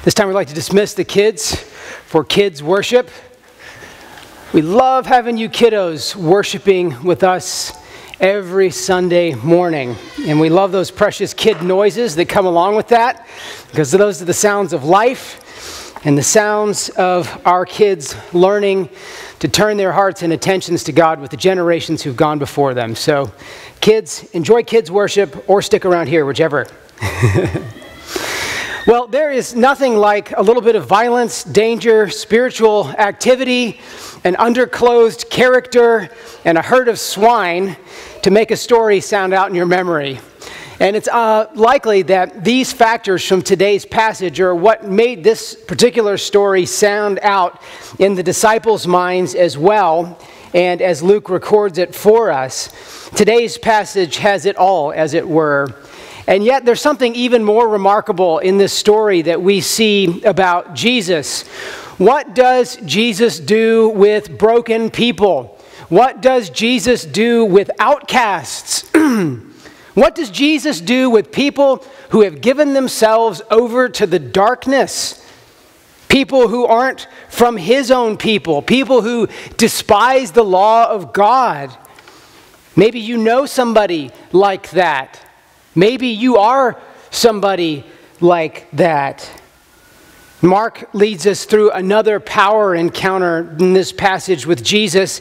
This time we'd like to dismiss the kids for kids worship. We love having you kiddos worshiping with us every Sunday morning. And we love those precious kid noises that come along with that, because those are the sounds of life and the sounds of our kids learning to turn their hearts and attentions to God with the generations who've gone before them. So kids, enjoy kids worship or stick around here, whichever. Well, there is nothing like a little bit of violence, danger, spiritual activity, an underclothed character, and a herd of swine to make a story sound out in your memory. And it's likely that these factors from today's passage are what made this particular story sound out in the disciples' minds as well, and as Luke records it for us. Today's passage has it all, as it were. And yet there's something even more remarkable in this story that we see about Jesus. What does Jesus do with broken people? What does Jesus do with outcasts? What does Jesus do with people who have given themselves over to the darkness? People who aren't from his own people who despise the law of God. Maybe you know somebody like that. Maybe you are somebody like that. Mark leads us through another power encounter in this passage with Jesus.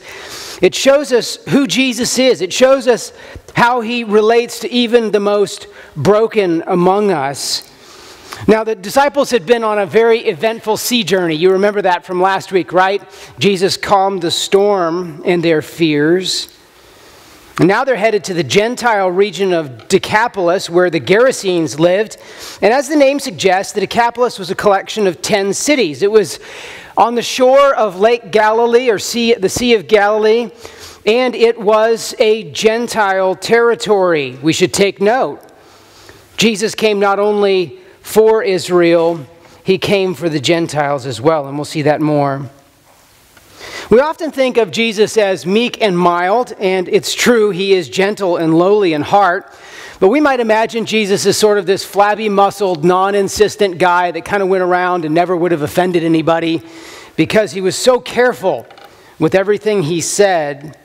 It shows us who Jesus is. It shows us how he relates to even the most broken among us. Now, the disciples had been on a very eventful sea journey. You remember that from last week, right? Jesus calmed the storm and their fears. And now they're headed to the Gentile region of Decapolis, where the Gerasenes lived. And as the name suggests, the Decapolis was a collection of 10 cities. It was on the shore of Lake Galilee, or the Sea of Galilee, and it was a Gentile territory. We should take note. Jesus came not only for Israel, he came for the Gentiles as well, and we'll see that more. We often think of Jesus as meek and mild, and it's true, he is gentle and lowly in heart. But we might imagine Jesus as sort of this flabby-muscled, non-insistent guy that kind of went around and never would have offended anybody because he was so careful with everything he said.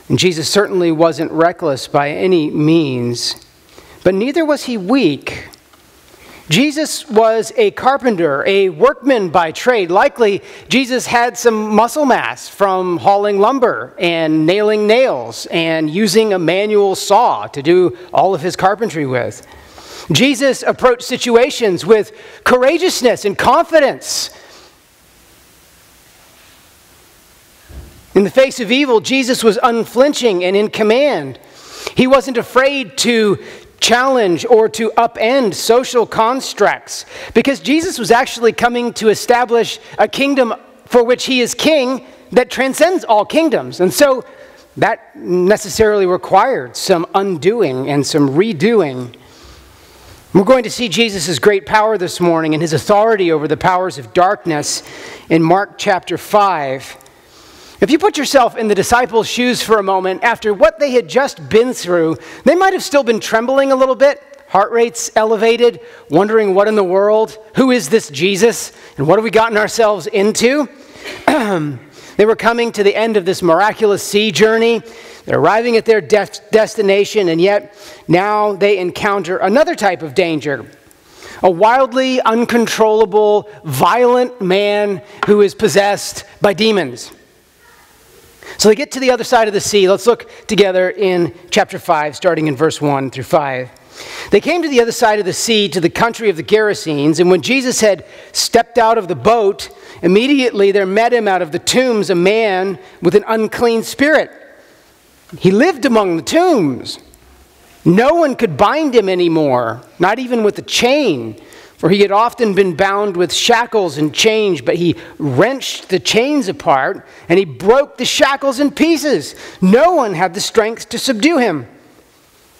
And Jesus certainly wasn't reckless by any means, but neither was he weak. Jesus was a carpenter, a workman by trade. Likely, Jesus had some muscle mass from hauling lumber and nailing nails and using a manual saw to do all of his carpentry with. Jesus approached situations with courageousness and confidence. In the face of evil, Jesus was unflinching and in command. He wasn't afraid to challenge or to upend social constructs, because Jesus was actually coming to establish a kingdom for which he is king that transcends all kingdoms. And so that necessarily required some undoing and some redoing. We're going to see Jesus' great power this morning and his authority over the powers of darkness in Mark chapter 5. If you put yourself in the disciples' shoes for a moment, after what they had just been through, they might have still been trembling a little bit, heart rates elevated, wondering what in the world, who is this Jesus, and what have we gotten ourselves into? They were coming to the end of this miraculous sea journey. They're arriving at their destination, and yet now they encounter another type of danger. A wildly uncontrollable, violent man who is possessed by demons. So they get to the other side of the sea. Let's look together in chapter 5, starting in verse 1 through 5. They came to the other side of the sea, to the country of the Gerasenes, and when Jesus had stepped out of the boat, immediately there met him out of the tombs a man with an unclean spirit. He lived among the tombs. No one could bind him anymore, not even with a chain, for he had often been bound with shackles and chains, but he wrenched the chains apart, and he broke the shackles in pieces. No one had the strength to subdue him.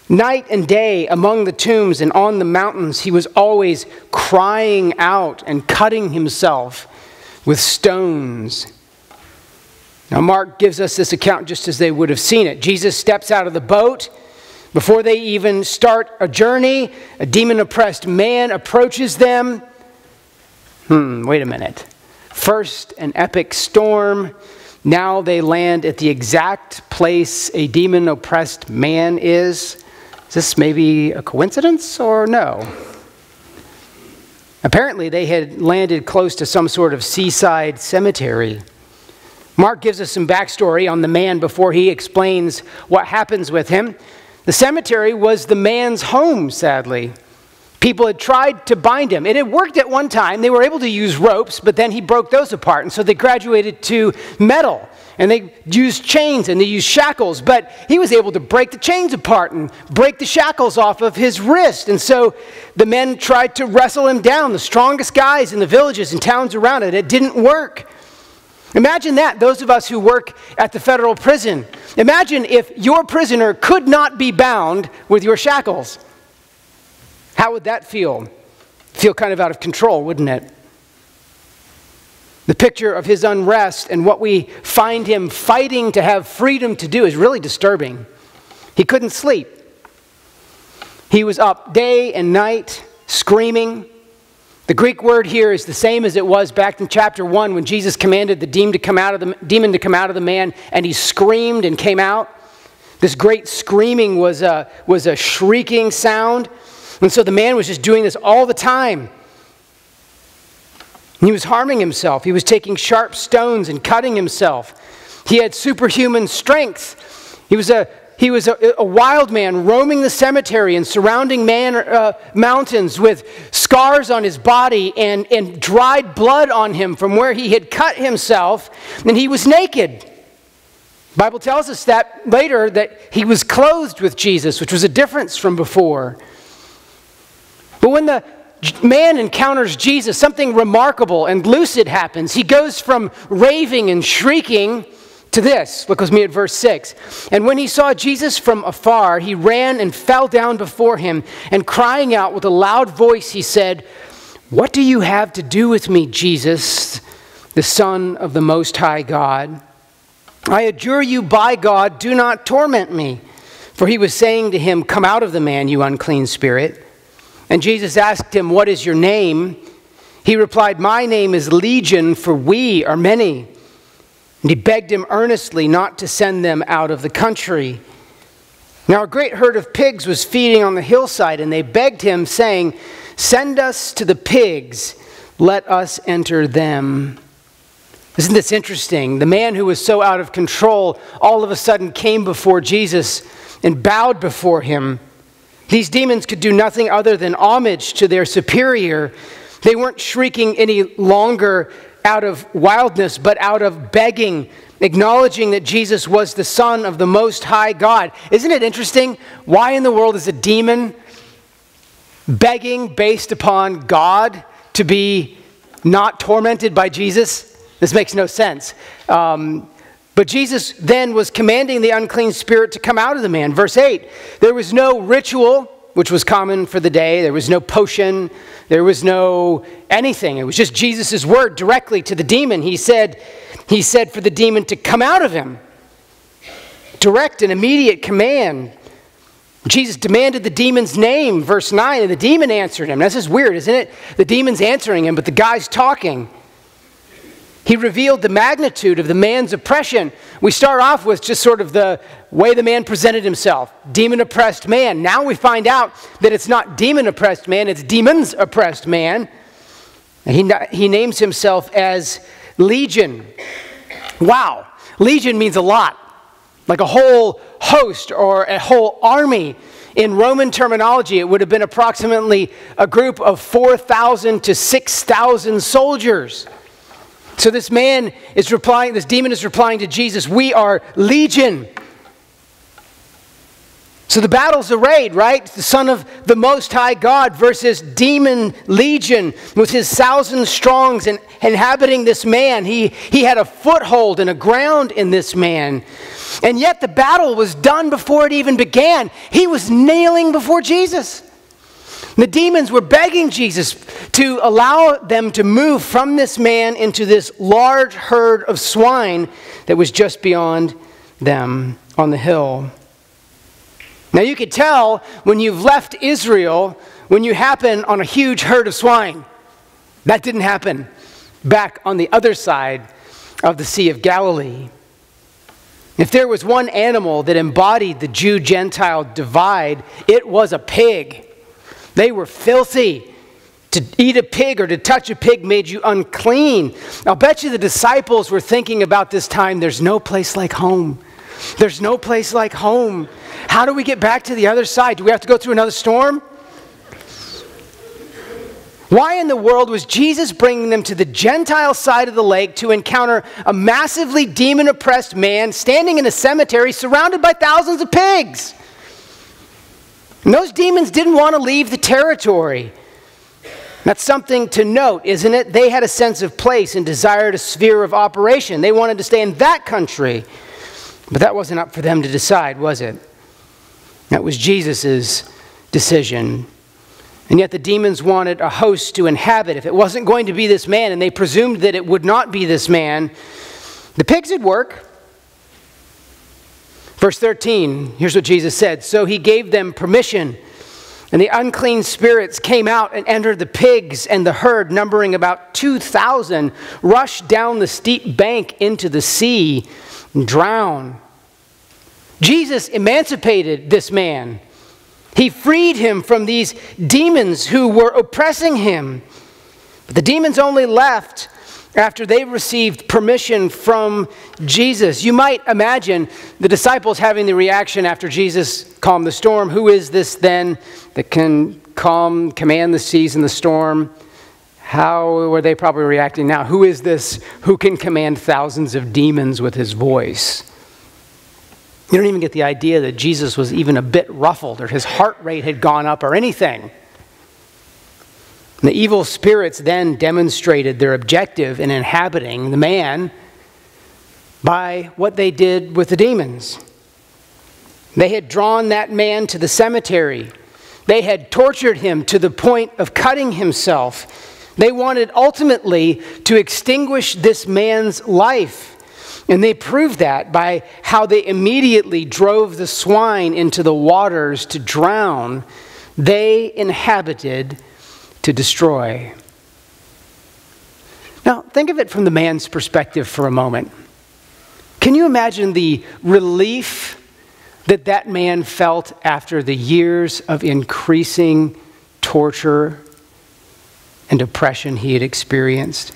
Night and day among the tombs and on the mountains, he was always crying out and cutting himself with stones. Now Mark gives us this account just as they would have seen it. Jesus steps out of the boat. Before they even start a journey, a demon-oppressed man approaches them. Wait a minute. First, an epic storm. Now they land at the exact place a demon-oppressed man is. Is this maybe a coincidence or no? Apparently, they had landed close to some sort of seaside cemetery. Mark gives us some backstory on the man before he explains what happens with him. The cemetery was the man's home, sadly. People had tried to bind him. It had worked at one time. They were able to use ropes, but then he broke those apart. And so they graduated to metal. And they used chains and they used shackles. But he was able to break the chains apart and break the shackles off of his wrist. And so the men tried to wrestle him down, the strongest guys in the villages and towns around it. It didn't work. Imagine that, those of us who work at the federal prison. Imagine if your prisoner could not be bound with your shackles. How would that feel? Feel kind of out of control, wouldn't it? The picture of his unrest and what we find him fighting to have freedom to do is really disturbing. He couldn't sleep. He was up day and night screaming. The Greek word here is the same as it was back in chapter 1 when Jesus commanded the demon to come out of the man, and he screamed and came out. This great screaming was a shrieking sound. And so the man was just doing this all the time. He was harming himself. He was taking sharp stones and cutting himself. He had superhuman strength. He was a wild man roaming the cemetery and surrounding mountains with scars on his body and dried blood on him from where he had cut himself, and he was naked. The Bible tells us that later that he was clothed with Jesus, which was a difference from before. But when the man encounters Jesus, something remarkable and lucid happens. He goes from raving and shrieking to this. Look with me at verse 6. And when he saw Jesus from afar, he ran and fell down before him, and crying out with a loud voice, he said, "What do you have to do with me, Jesus, the Son of the Most High God? I adjure you by God, do not torment me." For he was saying to him, "Come out of the man, you unclean spirit." And Jesus asked him, "What is your name?" He replied, "My name is Legion, for we are many." And he begged him earnestly not to send them out of the country. Now a great herd of pigs was feeding on the hillside, and they begged him, saying, "Send us to the pigs, let us enter them." Isn't this interesting? The man who was so out of control all of a sudden came before Jesus and bowed before him. These demons could do nothing other than homage to their superior. They weren't shrieking any longer out of wildness, but out of begging, acknowledging that Jesus was the Son of the Most High God. Isn't it interesting? Why in the world is a demon begging based upon God to be not tormented by Jesus? This makes no sense. But Jesus then was commanding the unclean spirit to come out of the man. Verse 8, there was no ritual, which was common for the day. There was no potion. There was no anything. It was just Jesus' word directly to the demon. He said for the demon to come out of him. Direct and immediate command. Jesus demanded the demon's name, verse 9, and the demon answered him. This is weird, isn't it? The demon's answering him, but the guy's talking. He revealed the magnitude of the man's oppression. We start off with just sort of the way the man presented himself. Demon-oppressed man. Now we find out that it's not demon-oppressed man, it's demons-oppressed man. And he names himself as Legion. Wow. Legion means a lot. Like a whole host or a whole army. In Roman terminology, it would have been approximately a group of 4,000 to 6,000 soldiers. So this demon is replying to Jesus, "We are legion." So the battle's arrayed, right? The Son of the Most High God versus demon legion with his 1,000 strongs and inhabiting this man. He had a foothold and a ground in this man. And yet the battle was done before it even began. He was kneeling before Jesus. The demons were begging Jesus to allow them to move from this man into this large herd of swine that was just beyond them on the hill. Now you could tell when you've left Israel when you happen on a huge herd of swine. That didn't happen back on the other side of the Sea of Galilee. If there was one animal that embodied the Jew-Gentile divide, it was a pig. They were filthy. To eat a pig or to touch a pig made you unclean. I'll bet you the disciples were thinking about this time, there's no place like home. There's no place like home. How do we get back to the other side? Do we have to go through another storm? Why in the world was Jesus bringing them to the Gentile side of the lake to encounter a massively demon-oppressed man standing in a cemetery surrounded by thousands of pigs? And those demons didn't want to leave the territory. That's something to note, isn't it? They had a sense of place and desired a sphere of operation. They wanted to stay in that country. But that wasn't up for them to decide, was it? That was Jesus' decision. And yet the demons wanted a host to inhabit. If it wasn't going to be this man, and they presumed that it would not be this man, the pigs would work. Verse 13, here's what Jesus said. So he gave them permission, and the unclean spirits came out and entered the pigs, and the herd, numbering about 2,000, rushed down the steep bank into the sea and drowned. Jesus emancipated this man. He freed him from these demons who were oppressing him. But the demons only left after they received permission from Jesus. You might imagine the disciples having the reaction after Jesus calmed the storm. Who is this then that can command the seas and the storm? How were they probably reacting now? Who is this who can command thousands of demons with his voice? You don't even get the idea that Jesus was even a bit ruffled or his heart rate had gone up or anything. The evil spirits then demonstrated their objective in inhabiting the man by what they did with the demons. They had drawn that man to the cemetery. They had tortured him to the point of cutting himself. They wanted ultimately to extinguish this man's life. And they proved that by how they immediately drove the swine into the waters to drown. They inhabited to destroy. Now, think of it from the man's perspective for a moment. Can you imagine the relief that that man felt after the years of increasing torture and oppression he had experienced?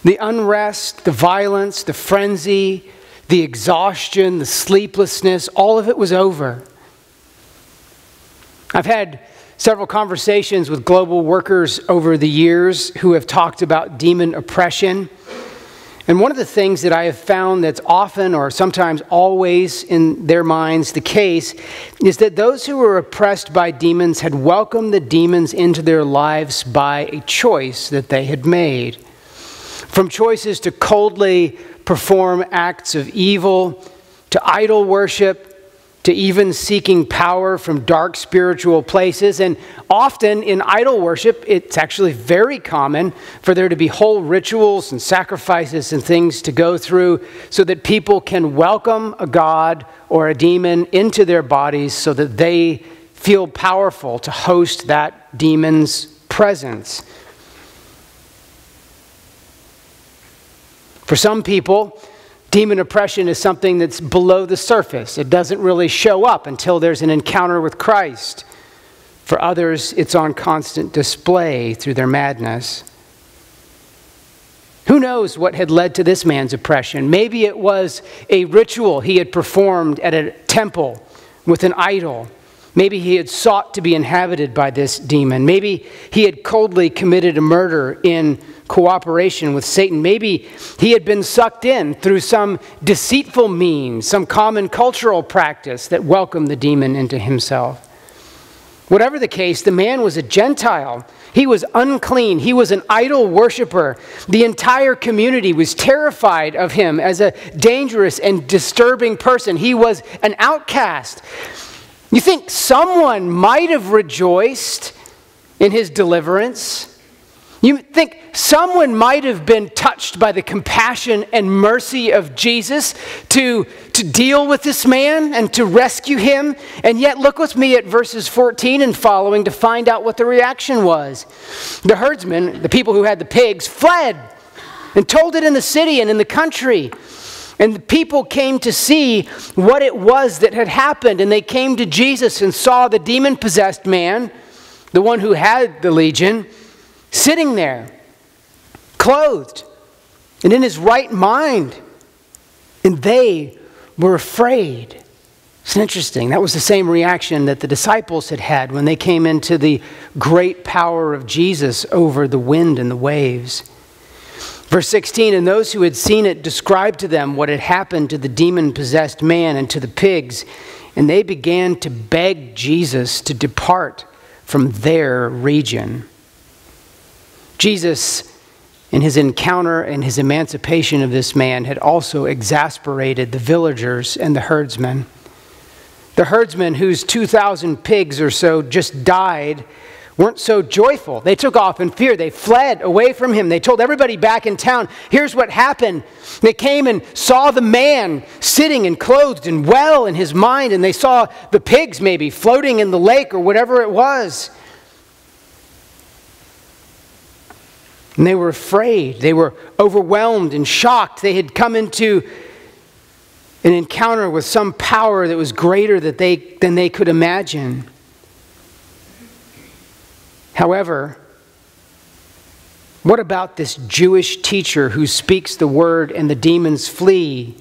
The unrest, the violence, the frenzy, the exhaustion, the sleeplessness, all of it was over. I've had several conversations with global workers over the years who have talked about demon oppression. And one of the things that I have found that's often or sometimes always in their minds the case is that those who were oppressed by demons had welcomed the demons into their lives by a choice that they had made. From choices to coldly perform acts of evil, to idol worship, to even seeking power from dark spiritual places. And often in idol worship, it's actually very common for there to be whole rituals and sacrifices and things to go through so that people can welcome a god or a demon into their bodies so that they feel powerful to host that demon's presence. For some people, demon oppression is something that's below the surface. It doesn't really show up until there's an encounter with Christ. For others, it's on constant display through their madness. Who knows what had led to this man's oppression? Maybe it was a ritual he had performed at a temple with an idol. Maybe he had sought to be inhabited by this demon. Maybe he had coldly committed a murder in cooperation with Satan. Maybe he had been sucked in through some deceitful means, some common cultural practice that welcomed the demon into himself. Whatever the case, the man was a Gentile. He was unclean. He was an idol worshiper. The entire community was terrified of him as a dangerous and disturbing person. He was an outcast. You think someone might have rejoiced in his deliverance? You think someone might have been touched by the compassion and mercy of Jesus to deal with this man and to rescue him. And yet look with me at verses 14 and following to find out what the reaction was. The herdsmen, the people who had the pigs, fled and told it in the city and in the country. And the people came to see what it was that had happened. And they came to Jesus and saw the demon-possessed man, the one who had the legion, sitting there, clothed and in his right mind. And they were afraid. It's interesting. That was the same reaction that the disciples had had when they came into the great power of Jesus over the wind and the waves. Verse 16, and those who had seen it described to them what had happened to the demon-possessed man and to the pigs. And they began to beg Jesus to depart from their region. Jesus, in his encounter and his emancipation of this man, had also exasperated the villagers and the herdsmen. The herdsmen, whose 2,000 pigs or so just died, weren't so joyful. They took off in fear. They fled away from him. They told everybody back in town, here's what happened. They came and saw the man sitting and clothed and well in his mind, and they saw the pigs maybe floating in the lake or whatever it was. And they were afraid. They were overwhelmed and shocked. They had come into an encounter with some power that was greater than they could imagine. However, what about this Jewish teacher who speaks the word and the demons flee?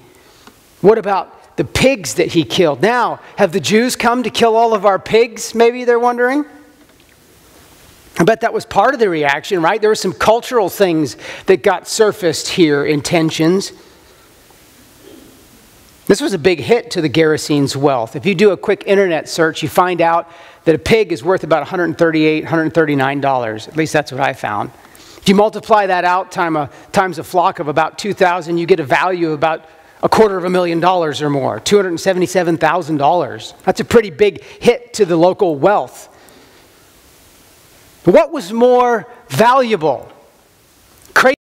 What about the pigs that he killed? Now, have the Jews come to kill all of our pigs? Maybe they're wondering. I bet that was part of the reaction, right? There were some cultural things that got surfaced here in tensions. This was a big hit to the Gerasenes' wealth. If you do a quick internet search, you find out that a pig is worth about $138, $139. At least that's what I found. If you multiply that out times a flock of about 2,000, you get a value of about $250,000 or more, $277,000. That's a pretty big hit to the local wealth. What was more valuable?